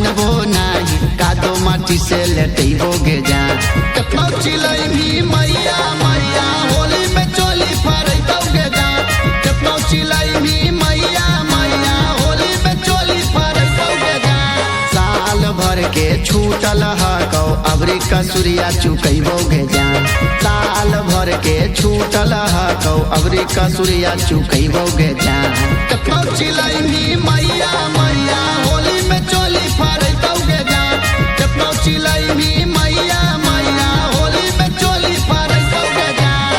मनबो नाही कादो माटी से लेटेबोगे जान केतनो चिलई भी मैया मैया होली में चोली फरैतोगे जान केतनो चिलई भी मैया मैया होली में चोली फरैतोगे जान साल भर के छूटल हकौ अबरी कसुरिया चुकैबोगे जान साल भर के छूटल हकौ अबरी कसुरिया चुकैबोगे जान केतनो चिलई भी मैया मैया होली में चोली फरैतोगे जान केतनो चिलई भी मैया मैया होली में चोली फरैतोगे जान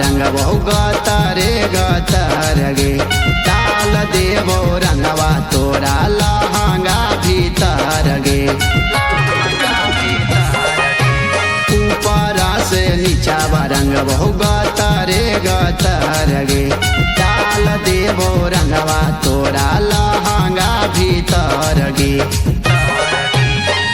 रंगबो गतारे गतरगे डाल देवो रंगवा तोरा लहंगा भीतर गे ऊपरा से नीचा रंगबो गतारे गतरगे डाल देवो रंगवा तोरा लहंगा भीतर गे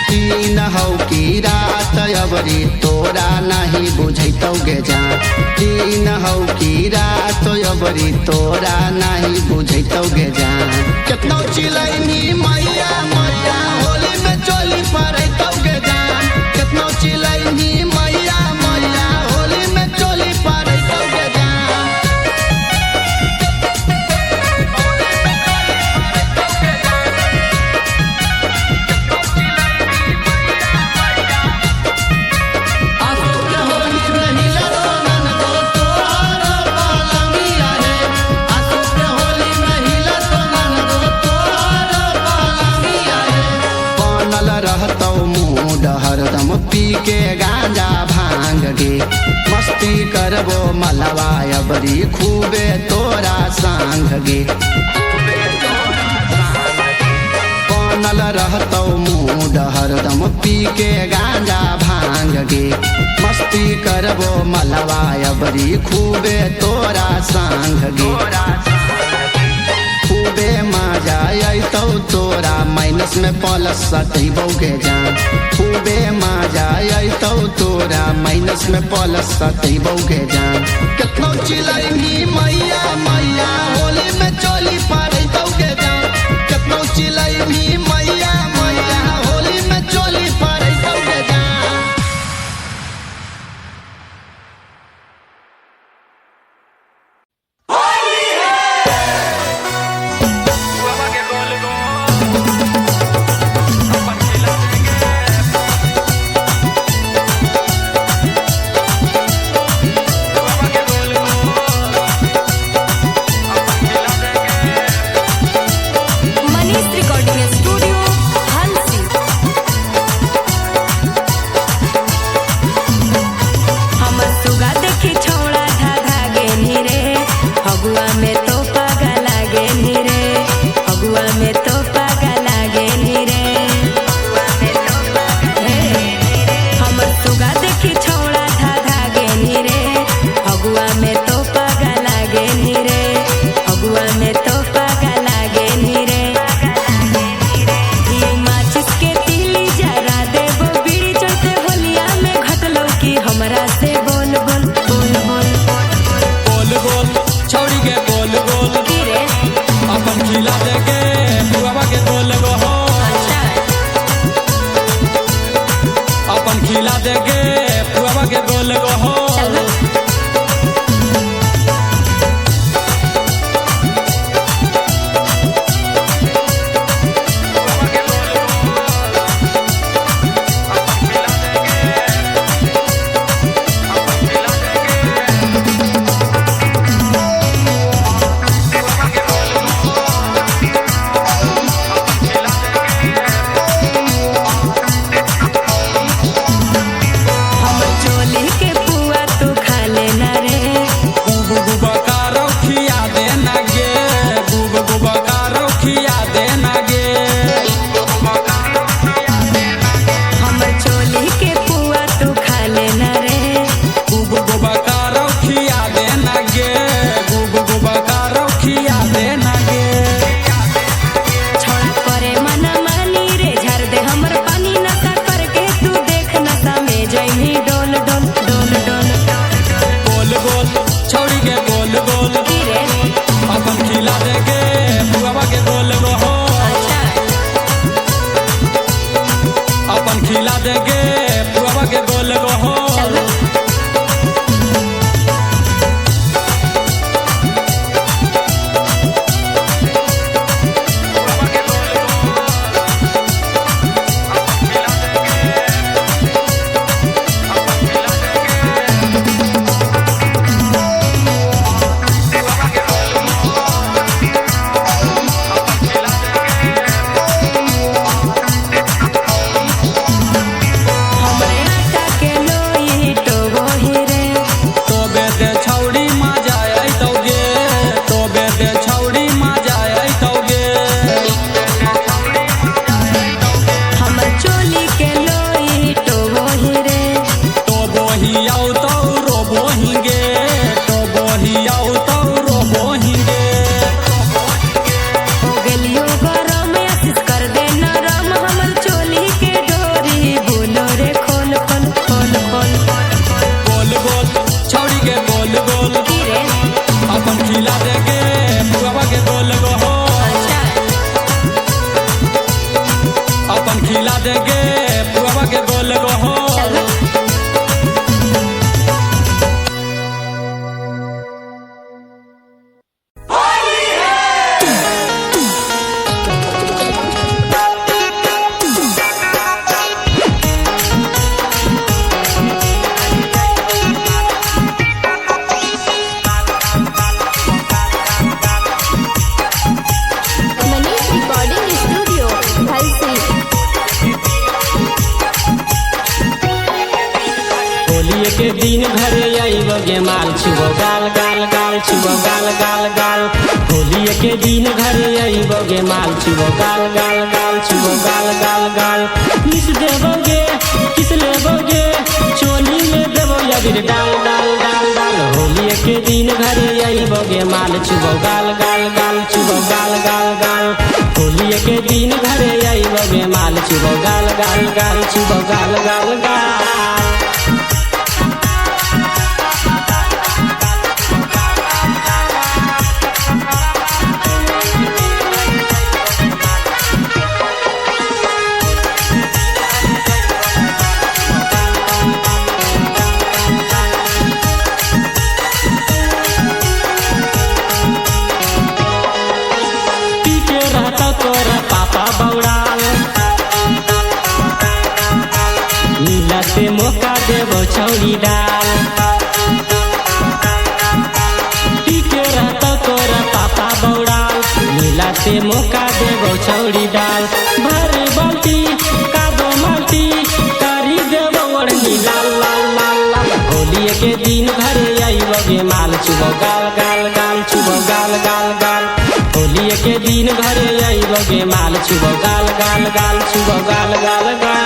तीन हौ की रात अबरी तोरा नहीं बुझैतौगे जान तीन हौ की रात अबरी तोरा नहीं बुझैतौगे जान केतनो चिलैनी मैया मैया होली में चोली फरैतौगे जान केतनो चिलैनी मैया मैया होली में चोली फरैतौगे जान हरदम पी के गांजा भांग गे मस्ती करबो मलवा अबरी खूबे तोरा सांग गे बनल रहतौ मूड हरदम पी के गांजा भांग गे मस्ती करबो मलवा अबरी खूबे तोरा सांग गे खूबे मजा अतौ तोरा माइनस में प्लस सटैबोगे जान खूबे मजा अतौ तोरा माइनस में प्लस सटैबोगे जान केतनो चिलैनी मैया मैया होली में चोली फरैतौगे जान केतनो चिलैनी मैया मैया होली में चोली फरैतौगे जान दिन घरे आइबोगे माल छुबो गाल गाल गाल छुबो गाल गाल गाल। होली के दिन घरे आइबोगे माल छुबो गाल गाल गाल छुबो गाल गाल गाल। किस देबोगे किस लेबोगे चोली में देबो अबीर डाल डाल डाल डाल। होली के दिन घरे आइबोगे माल छुबो गाल गाल गाल छुबो गाल गाल गाल। होली के दिन घरे आइबोगे माल छुबो गाल गाल गाल छुबो गाल गाल गाल। मिलते मौका देबो छौरी डाल। टीके रहता तोरा पापा बौड़ाल। मिलते मौका देबो छौरी डाल। भर बाल्टी कादो माल्टी करी देबो ओढ़नी लाल लाल लाल लाल। होली के दिन घरे आइबोगे माल छुबो गाल गाल गाल छुबो गाल गाल गाल। होली के दिन घरे आइबोगे माल छुबो गाल गाल गाल छुबो गाल गाल गाल।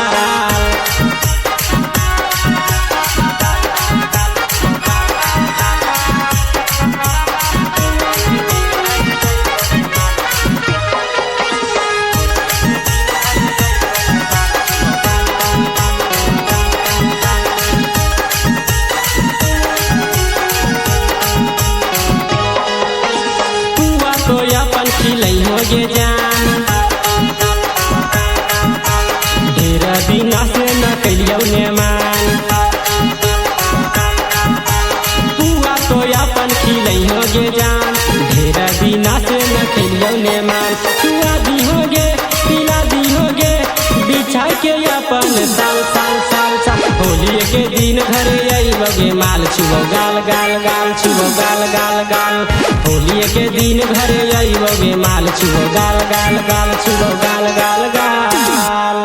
होगे जान ढेर दिन से न कैलियो ने मान। पुआ तो अपन खिलै होगे जान ढेर दिन से न कैलियो ने मान। चुआ दी होगे पिला दी होगे बिछा के अपन साल साल साल साल। होली के दिन घरे आइबोगे माल छुबो गाल गाल गाल छुबो गाल गाल गाल। होली के दिन घरे आइबोगे माल छुबो गाल गाल गाल छुबो गाल गाल गाल।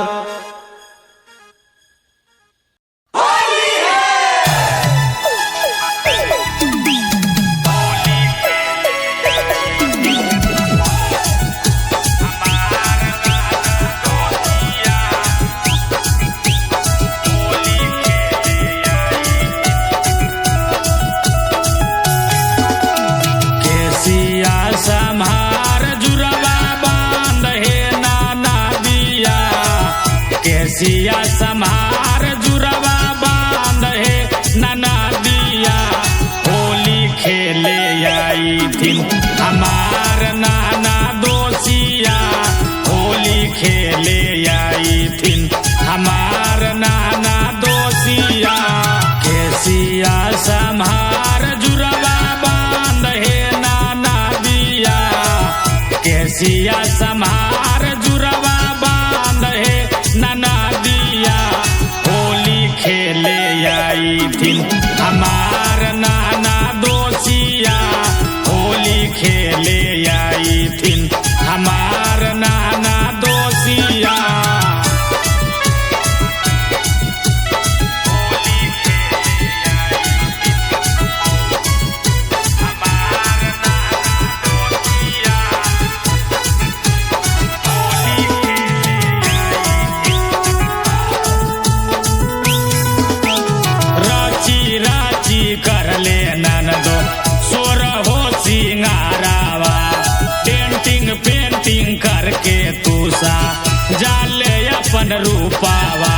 सिया समार जुरवा बांध है नना दिया। होली खेले आई थी हमार नाना दोसिया। होली खेले आई थी हमार नाना दोसिया। केसिया समार जुरवा बांध है नाना दिया। केसिया समार जुरवा बांध है नना दिया। होली खेले आई थी हमार नाना दोसिया। होली खेले आई थी हमार नाना दोसिया। कर ले ननदो सोर हो सिंगारावा। पेंटिंग पेंटिंग करके तूसा जाले अपन रूपावा।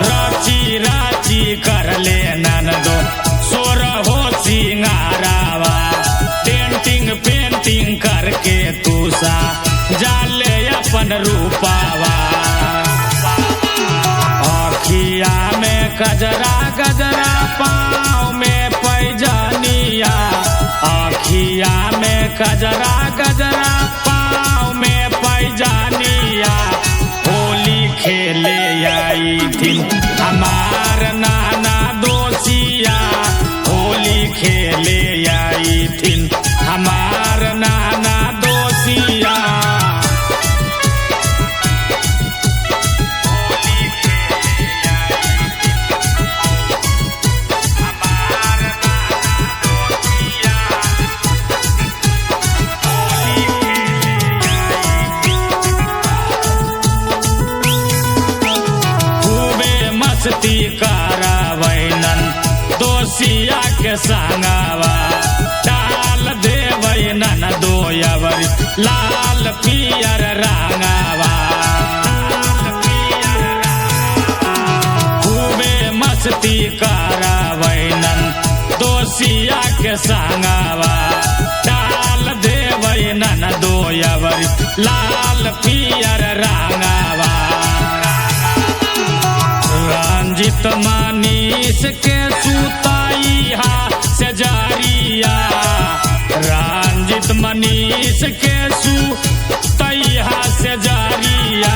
राची राची कर ले ननदो सोर हो सिंगारावा। पेंटिंग पेंटिंग करके तूसा जाले अपन रूपावा। अखिया में गजरा गजरा पाँव में पैजनिया। अखिया में गजरा गजरा पाँव में पैजनिया। होली खेले आई थी हमार नाना दोसिया। होली खेले आई थी हमार नाना दोसिया। होली खेले मस्ती करावैनन दोसिया के संगवा डाल देवैनन दोयवरी लाल पियर रंगवा खूबे मस्ती करावैनन दोसिया के संगवा डाल देवैनन दोयवरी लाल पियर रंगवा रंजित मनीष के सुताइहा से जारिया रंजित मनीष के सुताइहा से जारिया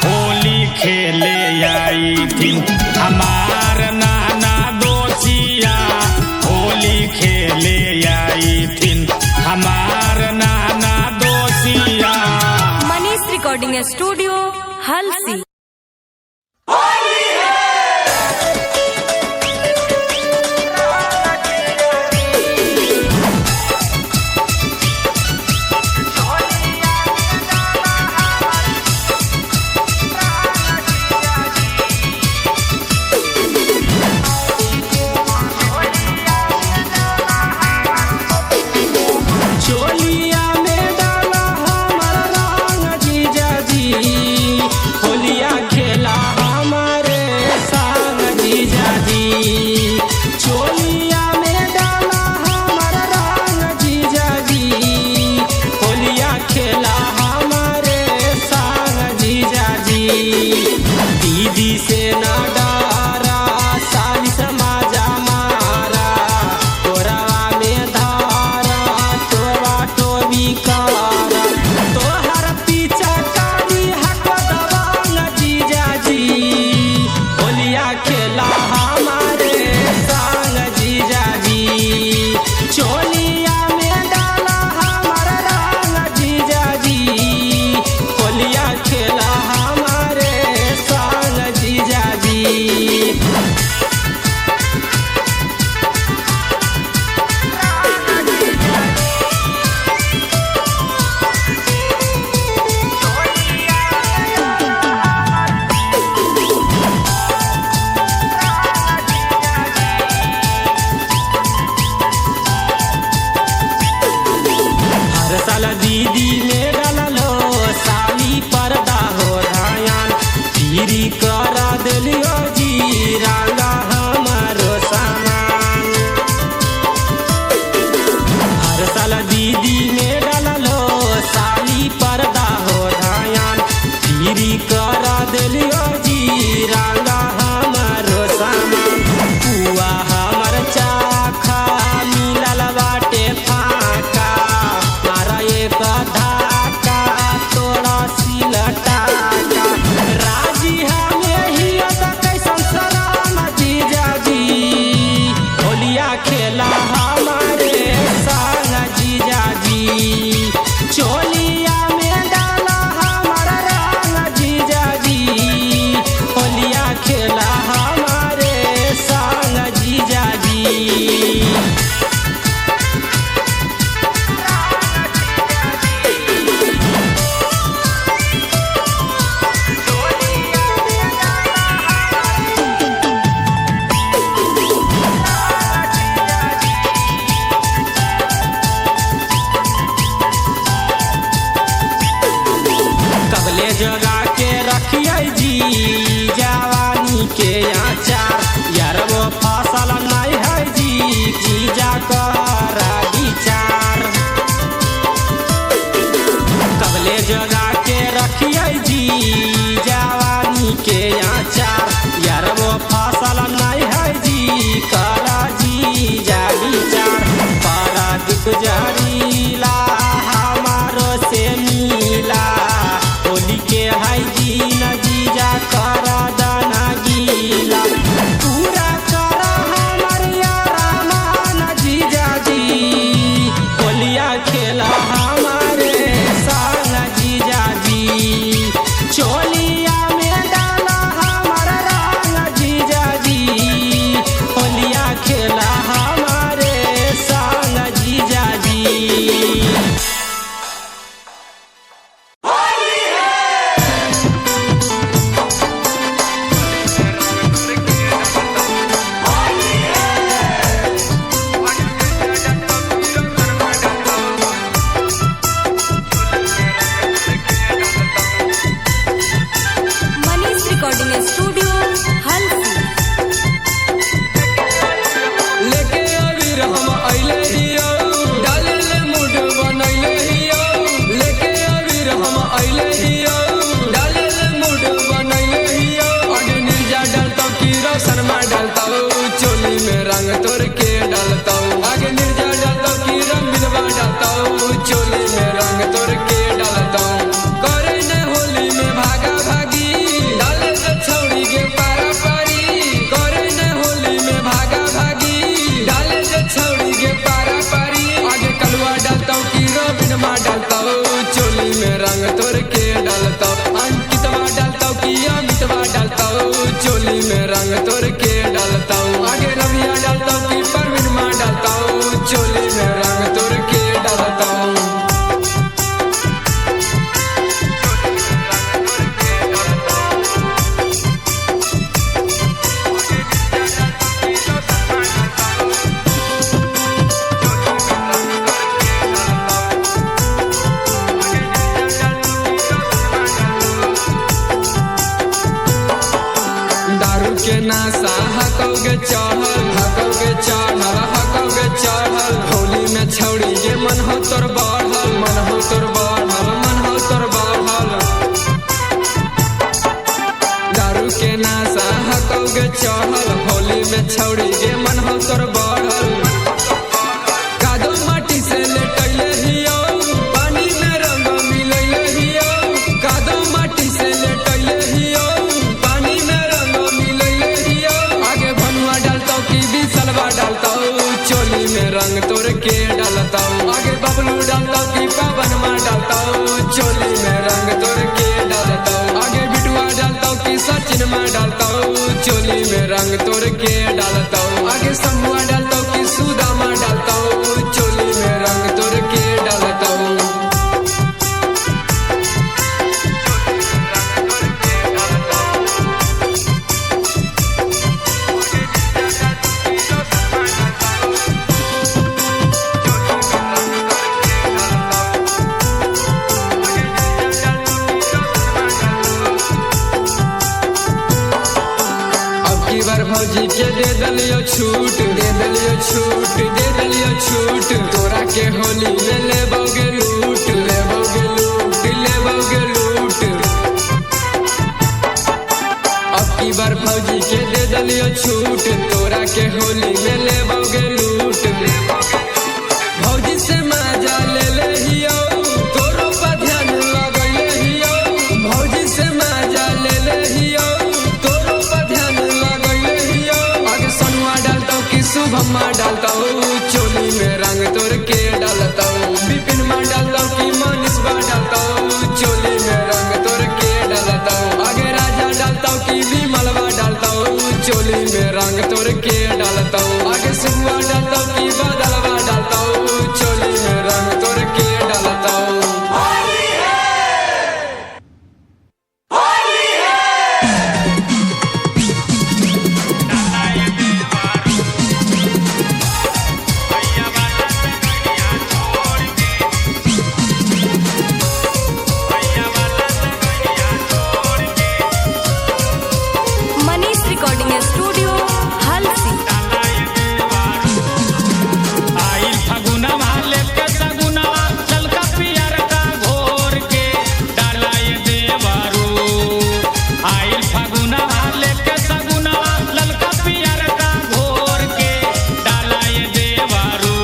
होली खेले आई थी हमार नाना दोसिया होली खेले आई थी हमार नाना दोसिया। मनीष रिकॉर्डिंग स्टूडियो हल्सी। खेला हमारे संग डालता हूँ चोली में रंग तोड़ के डालता हूँ आगे निर्जा डालता हूँ की रंगवा डालता हूँ चोली में रंग तोड़ के डालता हूँ करे न होली में भागा भागी डाले तो छौड़ी के पारा पारी करे न होली में भागा भागी डाले तो छौड़ी के पारा पारी आगे कलवा डालता हूँ की रबिनमा डालता हूँ चोली में रंग तोड़ के डालता हूँ अंकितवा डालता हूँ की अमितवा डालता हूँ चोली में रंग तोड़ के डालता हूँ आगे रबिया डालता हूँ की परवीनमा डालता हूँ चोली में रंग तोड़ के डालता हूँ दारू के नासा हकौगे चढ़ल होली में छौड़ी ये मन हो तोर बढ़ल मन हो तोर बढ़ल दारू के नासा हकौगे चढ़ल होली में छौड़ी ये मन हो तोर बढ़ल कादो माटी से लेटैले हियो पानी में रंग मिलैले हियो कादो माटी से लेटैले हियो पानी में रंग मिलैले हियो आगे भनुआ डालता की बिसलवा डालता चोली में रंग तोड़ के डालता हूँ आगे बबलू डालता की पवनमा डालता हूँ चोली में रंग तोड़ के डालता हूँ आगे बिटुआ डालता की सचिनमा डालता हूँ चोली में रंग तोड़ के डालता हूँ आगे समुआ डालता की सुदामा डालता हूँ चोली में रंग तोड़ के डालता हूँ भौजी के दे दलियो छूट तोरा के होली में लेबोगे लूट अब की बार भौजी के दे दलियो छूट तोरा के होली में लेबोगे लूट भौजी से मजा ले ले हियो तोरो पर ध्यान लगैले हियो भौजी से मजा ले ले हियो तोरो पर ध्यान लगैले हियो आगे सनुआ डालता की शुभमा डालता हूँ चोली में रंग तोड़ के डालता हूँ विपिनमा डालता की मनीषवा डालता हूँ चोली में रंग तोड़ के डालता हूँ आगे राजा डालता की विमलवा डालता हूँ चोली में रंग तोड़ के डालता हूँ आगे सुबुआ डालता की बदलवा डालता हूँ चोली में रंग तोड़ के डालता हूँ मनीष रिकॉर्डिंग स्टूडियो हल्सी। आइल फगुनवा लेके सगुनवा चलका पियर का घोर के डालाय देवरू आइल फगुनवा लेके सगुनवा ललका पियर का घोर के डालाय देवरू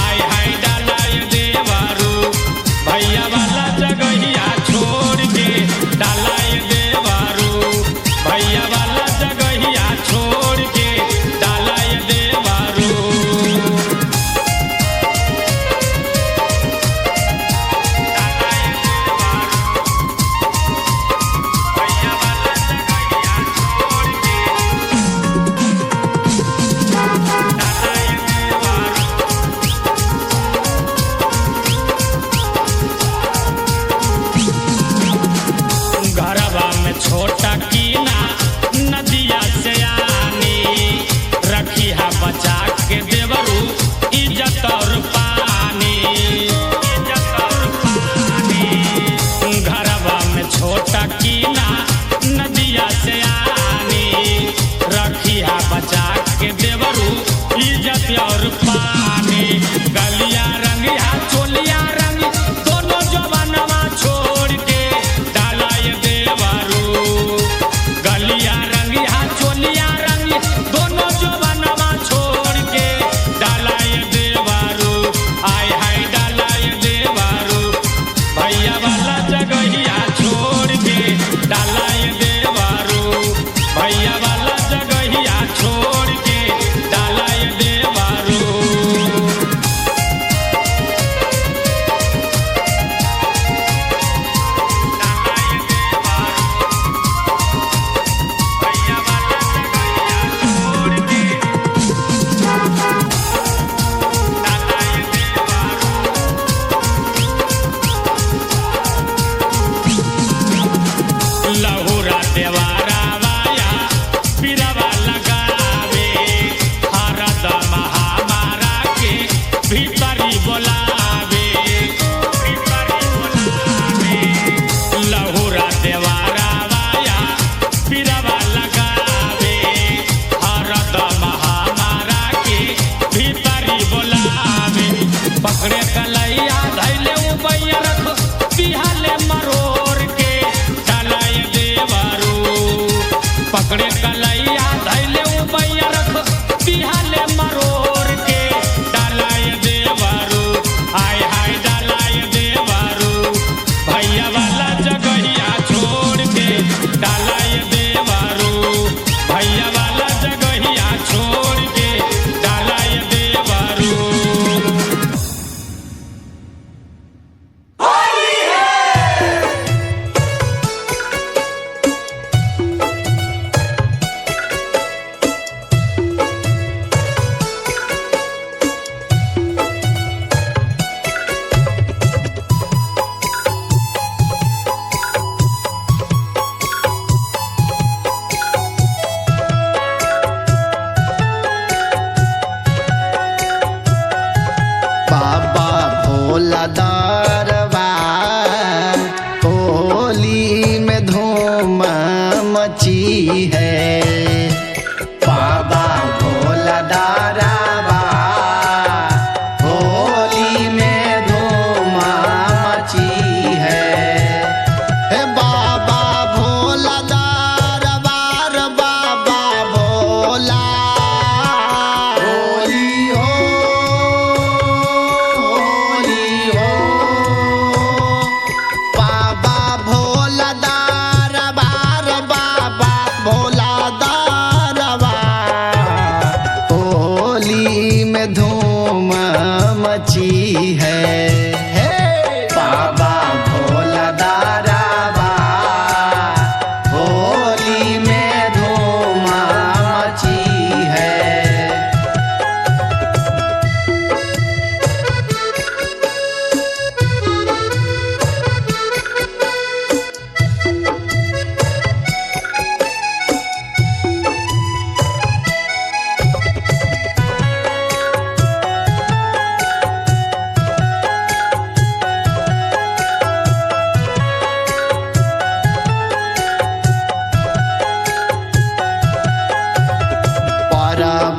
आय हाय डालाय देवरू भैया वाला जगहिया छोड़ के डालाय देवरू भैया वाला जगहिया छोड़ के डालाय देवरू घरवा में छोटा कीना नदिया से आनी रखी है बचा के देवरू इज्जत और पानी घरवा में छोटा कीना नदिया से आनी रखी है बचा के देवरू इज्जत और पानी गलिया रंगिया चोलिया रंग दोनों जवानवा छोड़ के डालाय देवरू गलिया रंगिया चोलिया रंग दोनों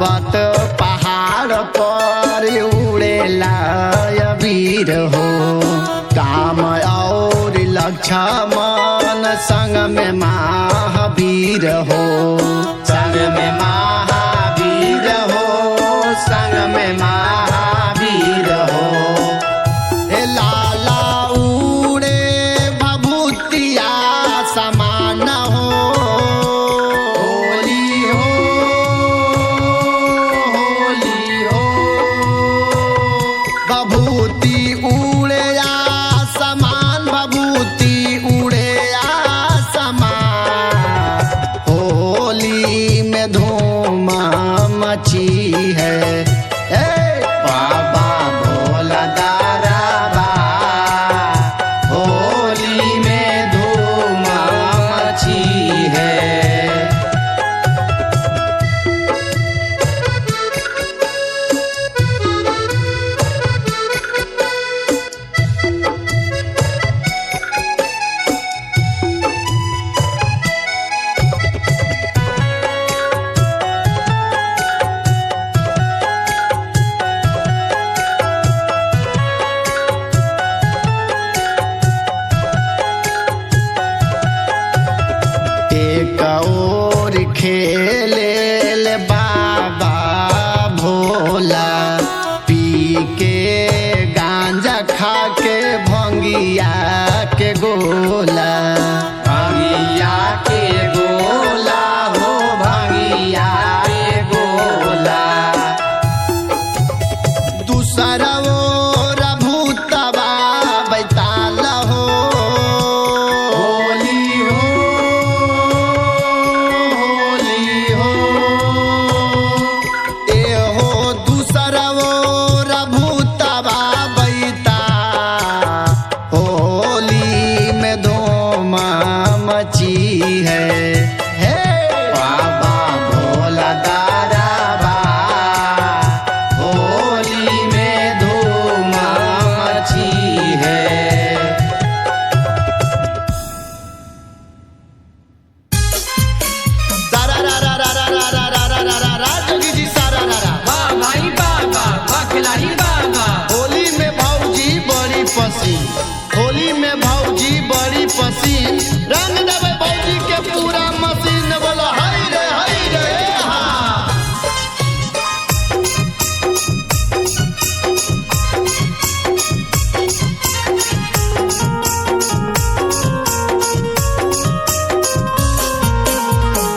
पर्वत पहाड़ पर उड़ेला वीर हो काम और लक्ष्मण संग में महावीर हो संग में महावीर हो संग में महावीर हो हे लाला उड़े भभूतिया समान हो होली हो होली हो भभूति उड़े आसमान भभूति उड़े आसमान होली में धूम मची है बाबा भोला दाराबा होली में धूम मची है। एक और खेले ले बाबा भोला पी के गांजा खा के भंगिया के गोला भंगिया के गोला हो भंगिया के गोला दूसरा ओर भूतबा बैताल हो होली हो होली हो एहो दूसरा ओर भूतबा बैता होली में धूम मची है हे बाबा भोला दाराबा होली में धूम मची है। सारा रा रा रा रा रा रा रा रा रा रा जोगी जी सारा रा रा वाह भाई बाबा वाह खिलाड़ी बाबा होली में भौजी बड़ी पसीन होली में भौजी बड़ी पसीन रंग देवे भौजी के पूरा मशीन बोलो हाय रे हा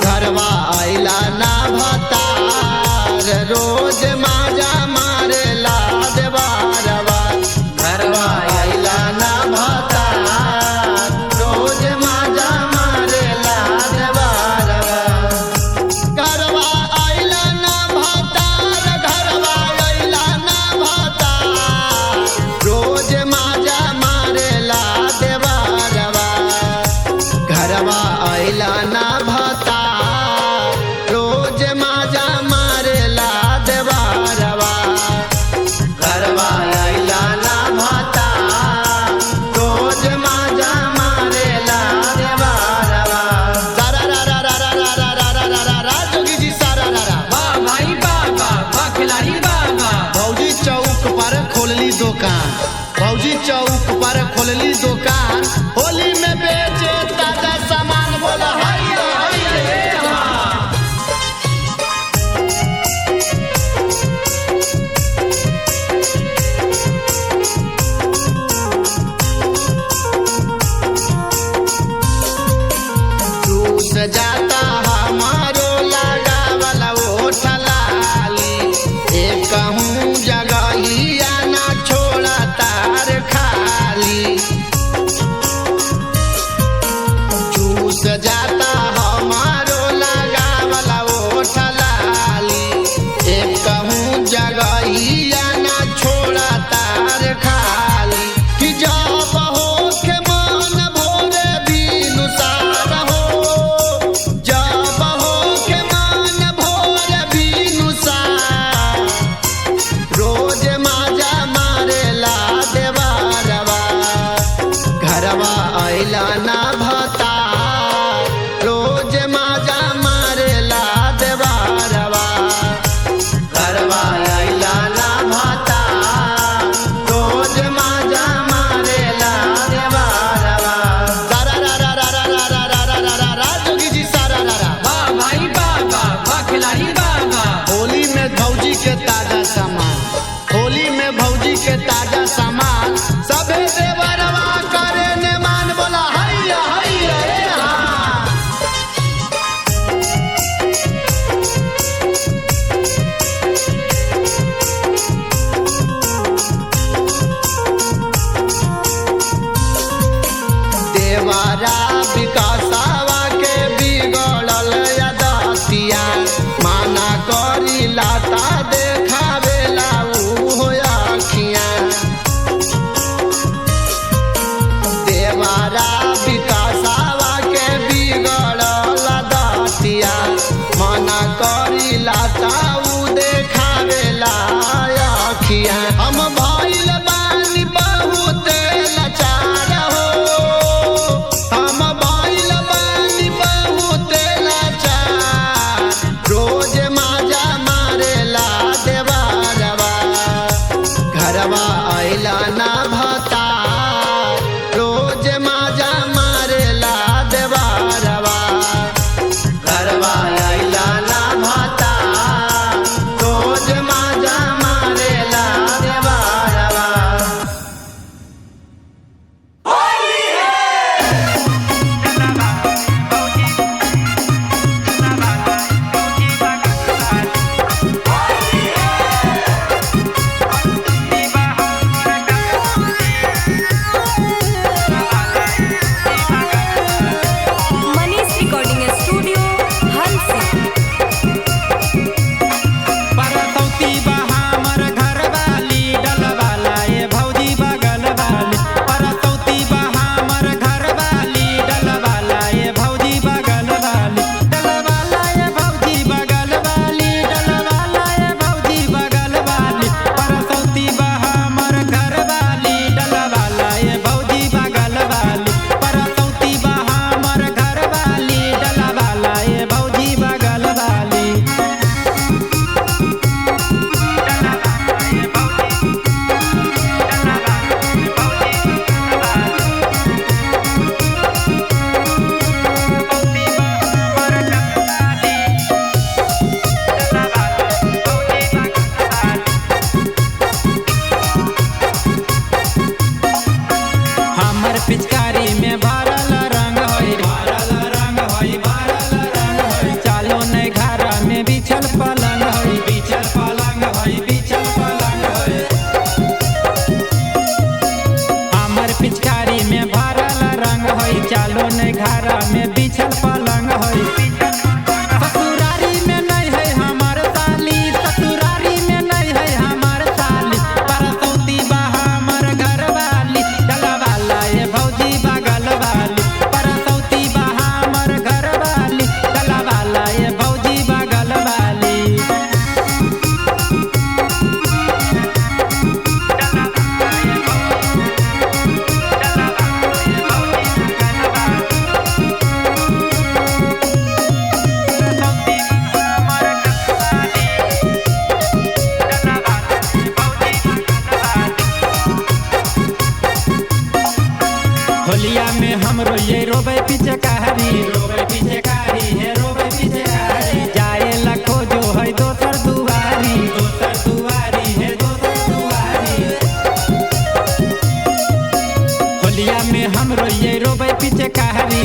घरवा आइला ना भतार रोज माजा मारेला देवारवा घरवा आइला ना भतार रोज माजा मारेला देवारवा घरवा आइला ना भतार घरवा आइला ना भतार रोज माजा मारेला देवारवा घरवा आइला ना भतार रोज माजा मारेला देवारवा घरवा आइला ना भतार रोज माजा मारेला देवारवा सारा रा रा रा रा रा रा रा रा रा रा जोगी जी सारा रा रा वाह भाई बाबा वाह खिलाड़ी बाबा भौजी चौक पर खोलली दुकान भौजी चौक पर खोलली दुकान होली में बेचे ताजा सामान बोला हाय रे हा रूस जाता हमारो लगावल ओठ लाली एक कहूँ जगहिया ना छोड़ा तार खाली लाता देखावेला ऊ आखियां देवारा विकासावा के बिगड़ल दातिया मना करी लाता ऊ देखावेला आखियां हम भइल बानी बहुत लाचार हो हम भइल बानी बहुत लाचार रोज माजा मारेला देवारवा घरवा आइला ना भता रोज माजा मारेला देवारवा घरवा आइला ना भता रोज माजा मारेला देवारवा मनीष रिकॉर्डिंग स्टूडियो हलसी। परसौती बहा हमर घर वाली डलवाला ये भौजी बगल वाली परसौती बहा हमर घर वाली डलवाला ये भौजी बगल वाली डलवाला ये भौजी बगल वाली डलवाला ये भौजी बगल वाली परसौती बहा हमर घर वाली डलवाला ये भौजी बगल वाली परसौती बहा हमर घर वाली डलवाला ये भौजी बगल वाली हमर पिचकारी में भरल रंग होई चालो नहीं घर में बिछल पलंग होई हमर पिचकारी में भरल रंग होई चालो नहीं घर में बिछल पलंग होई ससुरारी में नहीं है हमार साली ससुरारी में नहीं है हमार साली परसौती बहा हमर घर वाली डलवाला ये भौजी बगल वाली परसौती बहा हमर घर वाली डलवाला ये भौजी बगल वाली होलिया में हम रोइए रोबे पीछे कारी है रोबे पीछे कारी जाए लखो जो है दोसर दुआरी है दोसर दुआरी होलिया में हम रोइए रोबे पीछे कारी